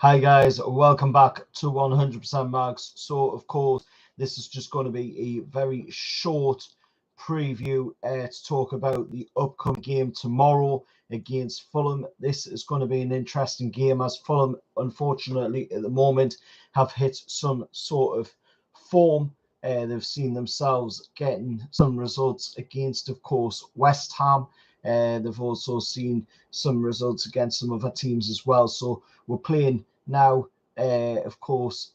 Hi guys, welcome back to 100% Mags. So of course, this is just going to be a very short preview to talk about the upcoming game tomorrow against Fulham. This is going to be an interesting game as Fulham, unfortunately, at the moment have hit some sort of form. They've seen themselves getting some results against, of course, West Ham. They've also seen some results against some other teams as well. So we're playing now, of course,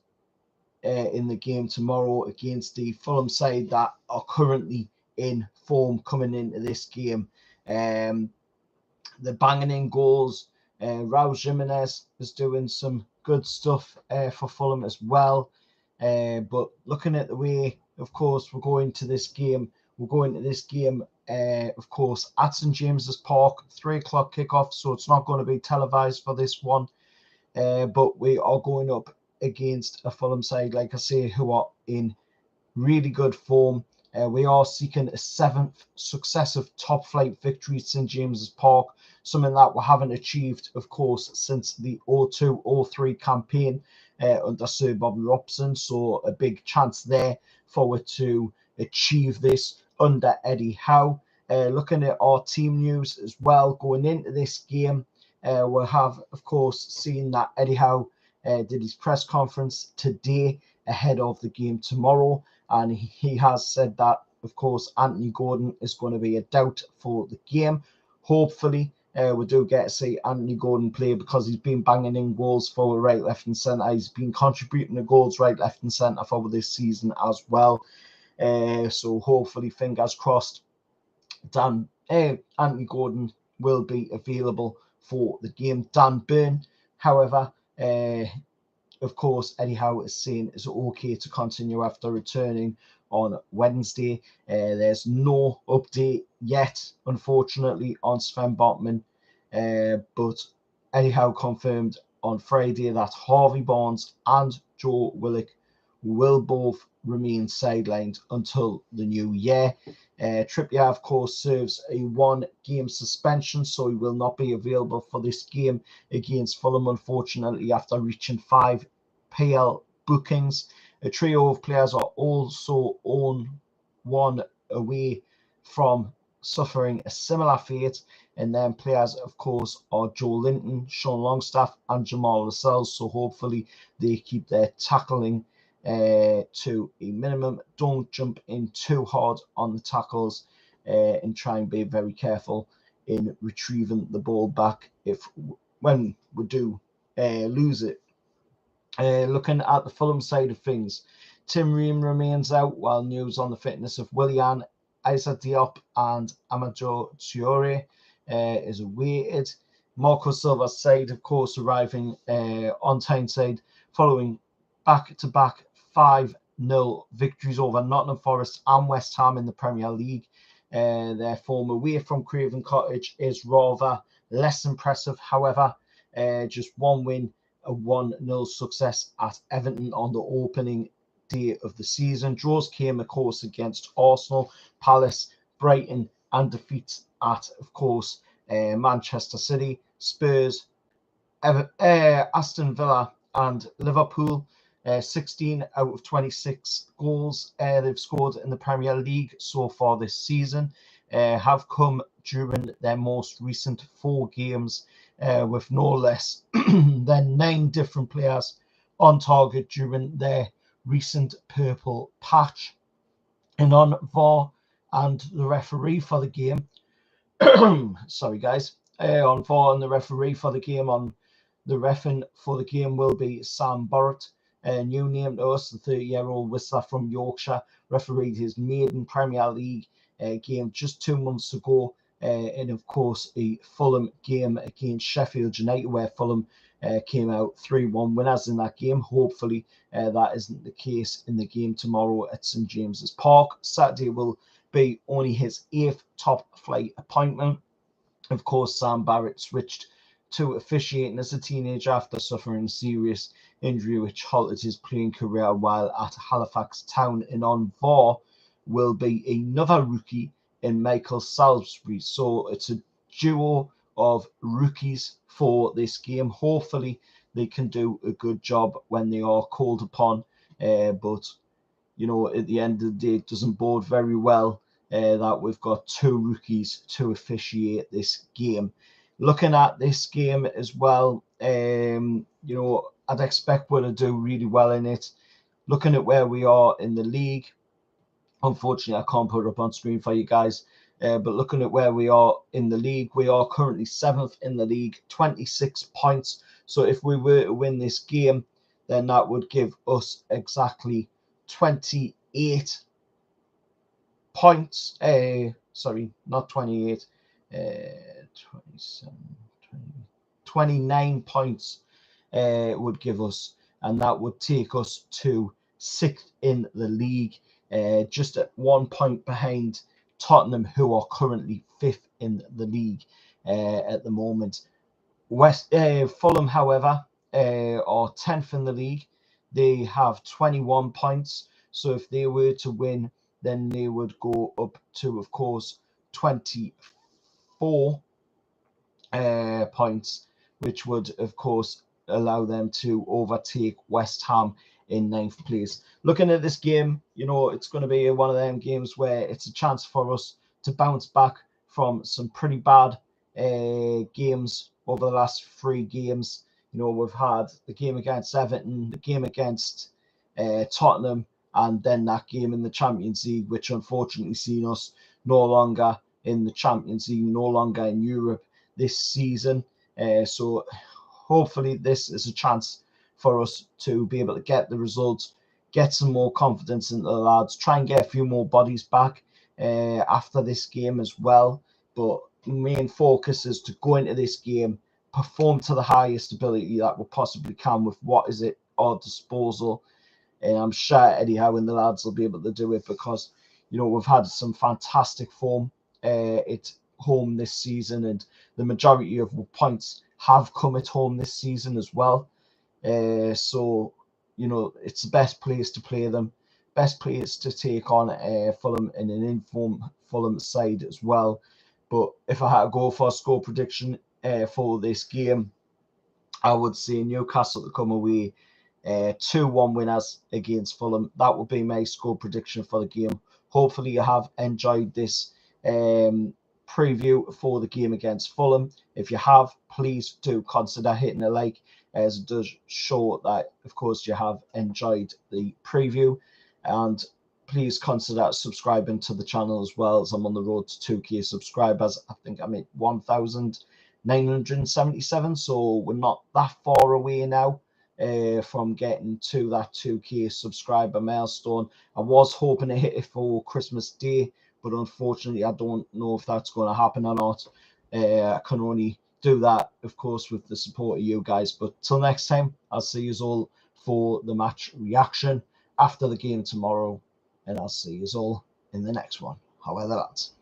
in the game tomorrow against the Fulham side that are currently in form coming into this game. They're banging in goals. Raul Jimenez is doing some good stuff for Fulham as well. But looking at the way, of course, we're going to this game, of course, at St James's Park, 3 o'clock kickoff. So it's not going to be televised for this one. But we are going up against a Fulham side, like I say, who are in really good form. We are seeking a 7th successive top flight victory at St James's Park, something that we haven't achieved, of course, since the 02-03 campaign under Sir Bobby Robson. So a big chance there forward to achieve this under Eddie Howe. Looking at our team news as well, going into this game, we'll have, of course, seen that Eddie Howe did his press conference today ahead of the game tomorrow. And he has said that, of course, Anthony Gordon is going to be a doubt for the game. Hopefully, we do get to see Anthony Gordon play because he's been banging in goals for right, left and centre. He's been contributing to goals right, left and centre for this season as well. So hopefully, fingers crossed, Anthony Gordon will be available for the game. Dan Burn, however, of course, Eddie Howe is saying it's okay to continue after returning on Wednesday. There's no update yet, unfortunately, on Sven Botman, but Eddie Howe confirmed on Friday that Harvey Barnes and Joe Willock will both remain sidelined until the new year. Trippier, of course, serves a 1-game suspension, so he will not be available for this game against Fulham, unfortunately, after reaching 5 PL bookings. A trio of players are also on one away from suffering a similar fate. And then players, of course, are Joe Linton, Sean Longstaff, and Jamal Lascelles. So hopefully they keep their tackling to a minimum. Don't jump in too hard on the tackles and try and be very careful in retrieving the ball back when we do lose it. Looking at the Fulham side of things, Tim Ream remains out while news on the fitness of Willian, Issa Diop and Amadou Traore is awaited. Marco Silva's side, of course, arriving on Tyneside following back-to-back 5-0 victories over Nottingham Forest and West Ham in the Premier League. Their form away from Craven Cottage is rather less impressive. However, just one win, a 1-0 success at Everton on the opening day of the season. Draws came, of course, against Arsenal, Palace, Brighton, and defeats at, of course, Manchester City, Spurs, Aston Villa, and Liverpool. 16 out of 26 goals they've scored in the Premier League so far this season have come during their most recent 4 games, with no less than 9 different players on target during their recent purple patch. And on VAR and the referee for the game, sorry guys, on VAR and the referee for the game, the reffing for the game will be Sam Borrett, a new name to us, the 30-year-old whistler from Yorkshire, refereed his maiden Premier League game just 2 months ago, and of course a Fulham game against Sheffield United, where Fulham came out 3-1 winners in that game. Hopefully that isn't the case in the game tomorrow at St James's Park. Saturday will be only his 8th top flight appointment. Of course, Sam Barrett switched to officiating as a teenager after suffering a serious injury which halted his playing career while at Halifax Town. And on VAR will be another rookie in Michael Salisbury. So it's a duo of rookies for this game. Hopefully they can do a good job when they are called upon. But you know, at the end of the day, it doesn't bode very well that we've got 2 rookies to officiate this game. Looking at this game as well, you know, I'd expect we're to do really well in it. Looking at where we are in the league, unfortunately, I can't put it up on screen for you guys. But looking at where we are in the league, we are currently 7th in the league, 26 points. So if we were to win this game, then that would give us exactly 28 points. Sorry, not 28, 27, 29 points would give us, and that would take us to 6th in the league, just at 1 point behind Tottenham, who are currently 5th in the league at the moment. Fulham, however, are 10th in the league. They have 21 points. So if they were to win, then they would go up to, of course, 24 points, which would, of course, allow them to overtake West Ham in 9th place. Looking at this game, you know, it's going to be one of them games where it's a chance for us to bounce back from some pretty bad games over the last 3 games. You know, we've had the game against Everton, the game against Tottenham, and then that game in the Champions League, which unfortunately seen us no longer in the Champions League, no longer in Europe this season. So hopefully this is a chance for us to be able to get the results, get some more confidence in the lads, try and get a few more bodies back after this game as well. But main focus is to go into this game, perform to the highest ability that we possibly can with what is at our disposal. And I'm sure Eddie Howe and the lads will be able to do it because, you know, we've had some fantastic form at home this season, and the majority of points have come at home this season as well. So, you know, it's the best place to play them, best place to take on Fulham in an informed Fulham side as well. But if I had to go for a score prediction for this game, I would say Newcastle to come away 2-1 winners against Fulham. That would be my score prediction for the game. Hopefully you have enjoyed this preview for the game against Fulham. If you have, please do consider hitting a like, as it does show that, of course, you have enjoyed the preview. And please consider subscribing to the channel as well, as I'm on the road to 2K subscribers. I think I'm at 1,977, so we're not that far away now from getting to that 2K subscriber milestone. I was hoping to hit it for Christmas Day, but unfortunately I don't know if that's going to happen or not. I can only do that, of course, with the support of you guys. But till next time, I'll see you all for the match reaction after the game tomorrow, and I'll see you all in the next one. However, that's